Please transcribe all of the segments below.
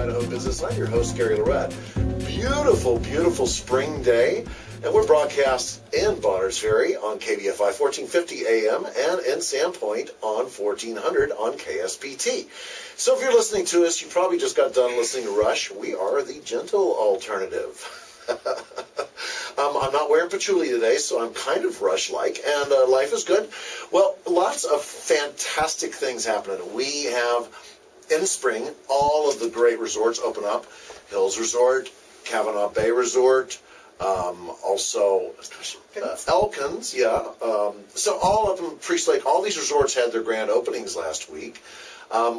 Idaho Business. I'm your host, Gary Lirette. Beautiful, beautiful spring day. And we're broadcast in Bonners Ferry on KBFI 1450 AM and in Sandpoint on 1400 on KSPT. So if you're listening to us, you probably just got done listening to Rush. We are the gentle alternative. I'm not wearing patchouli today, so I'm kind of Rush-like, and life is good. Well, lots of fantastic things happening. We have, in spring, all of the great resorts open up. Hills Resort, Kavanaugh Bay Resort, also Elkins, yeah. So all of them, Priest Lake, all these resorts had their grand openings last week.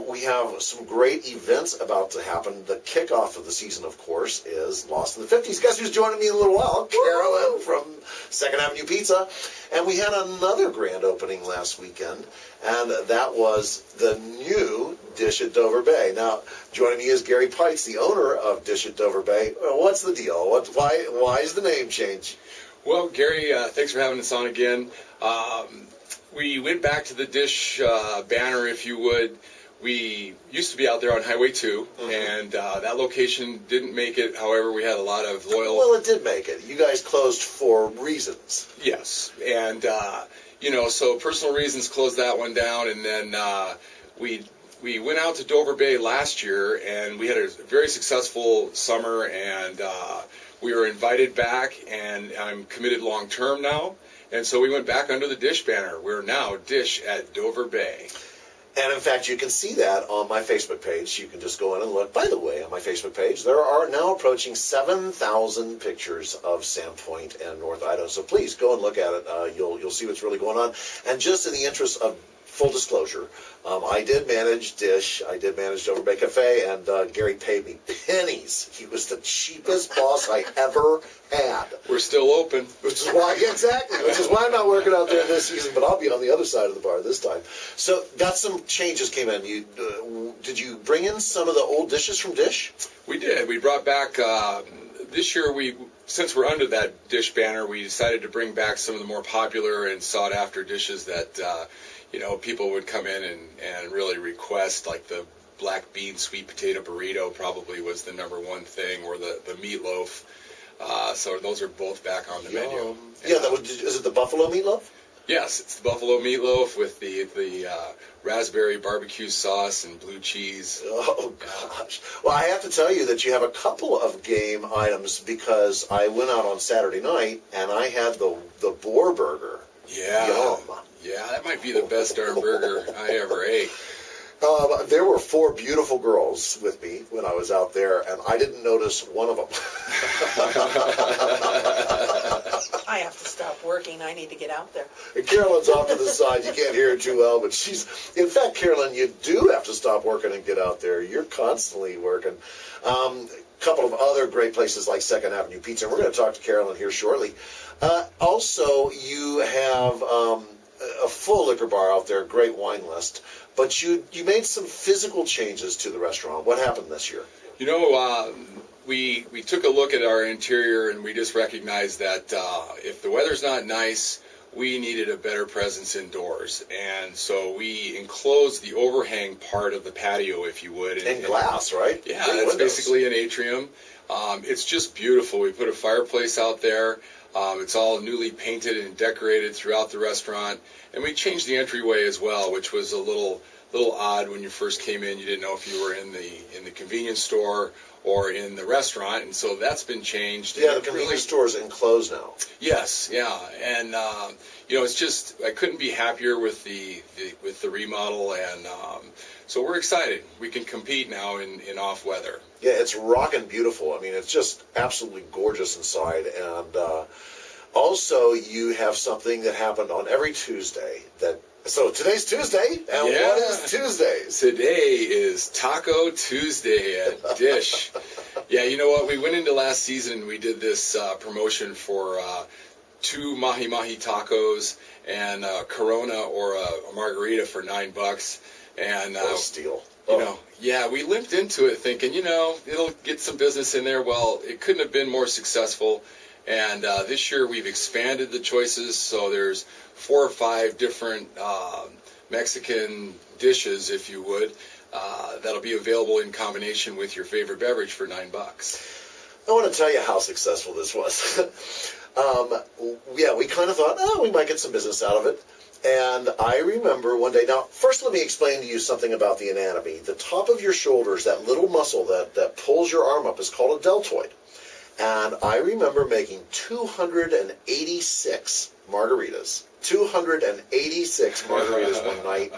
We have some great events about to happen. The kickoff of the season, of course, is Lost in the 50s. Guess who's joining me in a little while? Carolyn from 2nd Avenue Pizza. And we had another grand opening last weekend, and that was the new Dish at Dover Bay. Now, joining me is Gary Peitz, the owner of Dish at Dover Bay. What's the deal? Why is the name change? Well, Gary, thanks for having us on again. We went back to the Dish banner, if you would. We used to be out there on Highway 2, and that location didn't make it. However, we had a lot of loyal... Well, it did make it. You guys closed for reasons. Yes, and, so personal reasons closed that one down, and then we went out to Dover Bay last year, and we had a very successful summer, and we were invited back, and I'm committed long-term now, and so we went back under the Dish banner. We're now Dish at Dover Bay. And in fact, you can see that on my Facebook page. You can just go in and look. By the way, on my Facebook page, there are now approaching 7,000 pictures of Sandpoint and North Idaho. So please go and look at it. You'll see what's really going on. And just in the interest of full disclosure, I did manage Dish. I did manage Dover Bay Cafe, and Gary paid me pennies. He was the cheapest boss I ever had. We're still open. Which is why I'm not working out there this season, but I'll be on the other side of the bar this time. So got some changes came in. Did you bring in some of the old dishes from Dish? We did. We brought back, this year, since we're under that Dish banner, we decided to bring back some of the more popular and sought-after dishes that, people would come in and really request, like the black bean sweet potato burrito probably was the #1 thing, or the meatloaf. So those are both back on the menu. Yeah, is it the buffalo meatloaf? Yes, it's the buffalo meatloaf with the raspberry barbecue sauce and blue cheese. Oh, gosh. Well, I have to tell you that you have a couple of game items, because I went out on Saturday night and I had the boar burger. Yeah. Yum. Yeah, that might be the best darn burger I ever ate. There were 4 beautiful girls with me when I was out there, and I didn't notice one of them. I have to stop working. I need to get out there. And Carolyn's off to the side. You can't hear her too well, but in fact, Carolyn, you do have to stop working and get out there. You're constantly working. A couple of other great places like 2nd Avenue Pizza, and we're going to talk to Carolyn here shortly. Also, you have a full liquor bar out there, great wine list, but you made some physical changes to the restaurant. What happened this year? We took a look at our interior, and we just recognized that if the weather's not nice, we needed a better presence indoors. And so we enclosed the overhang part of the patio, if you would. And glass, right? Yeah, it's basically an atrium. It's just beautiful. We put a fireplace out there. It's all newly painted and decorated throughout the restaurant. And we changed the entryway as well, which was a little odd when you first came in. You didn't know if you were in the convenience store or in the restaurant, and so that's been changed. Yeah, the convenience store is enclosed now. Yes, yeah, and it's just, I couldn't be happier with the remodel, and so we're excited. We can compete now in off weather. Yeah, it's rockin' beautiful. I mean, it's just absolutely gorgeous inside, and also you have something that happened on every Tuesday So today's Tuesday, and what is Tuesdays? Today is Taco Tuesday at Dish. Yeah, you know what? We went into last season and we did this promotion for 2 mahi-mahi tacos and a Corona or a margarita for $9. And what a steal. We limped into it thinking, it'll get some business in there. Well, it couldn't have been more successful. And this year we've expanded the choices, so there's 4 or 5 different Mexican dishes, if you would. that'll be available in combination with your favorite beverage for $9. I want to tell you how successful this was. Yeah, we kind of thought, we might get some business out of it. And I remember one day, now, first let me explain to you something about the anatomy. The top of your shoulders, that little muscle that pulls your arm up, is called a deltoid. And I remember making 286 margaritas. 286 margaritas one night.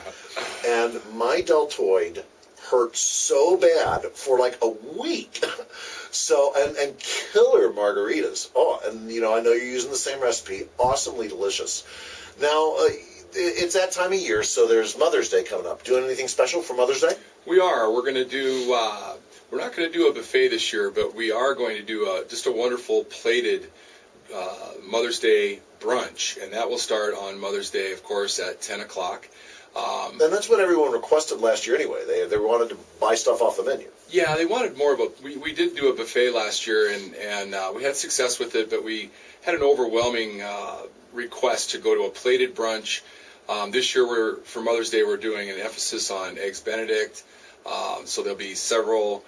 And my deltoid hurt so bad for like a week. So, and killer margaritas. Oh, and I know you're using the same recipe. Awesomely delicious. Now, it's that time of year, so there's Mother's Day coming up. Doing anything special for Mother's Day? We are. We're going to do, we're not going to do a buffet this year, but we are going to do just a wonderful plated Mother's Day brunch, and that will start on Mother's Day, of course, at 10 o'clock. And that's what everyone requested last year anyway. They wanted to buy stuff off the menu. Yeah, they wanted more of a, we did do a buffet last year, and we had success with it, but we had an overwhelming request to go to a plated brunch. This year, for Mother's Day, we're doing an emphasis on Eggs Benedict. So there'll be several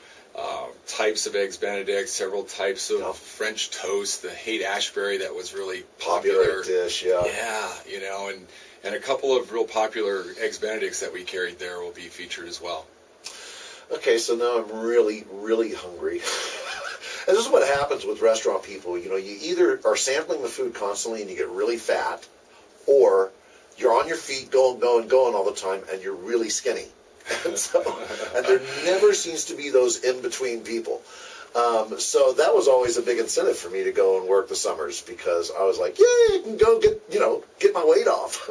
types of Eggs Benedict, several types of French toast, the Haight-Ashbury that was really popular dish, yeah. Yeah, and a couple of real popular Eggs Benedicts that we carried there will be featured as well. Okay, so now I'm really, really hungry. And this is what happens with restaurant people. You either are sampling the food constantly and you get really fat, or you're on your feet going all the time and you're really skinny. And there never seems to be those in-between people. So that was always a big incentive for me to go and work the summers, because I was like, I can go get my weight off.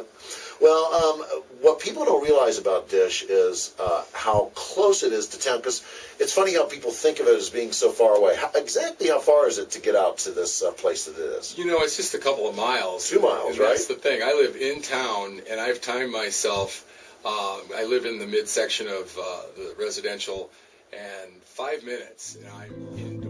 Well, what people don't realize about Dish is how close it is to town, because it's funny how people think of it as being so far away. Exactly how far is it to get out to this place that it is? It's just a couple of miles. 2 miles, and right? That's the thing. I live in town, and I've timed myself. I live in the midsection of the residential, and 5 minutes, and I'm in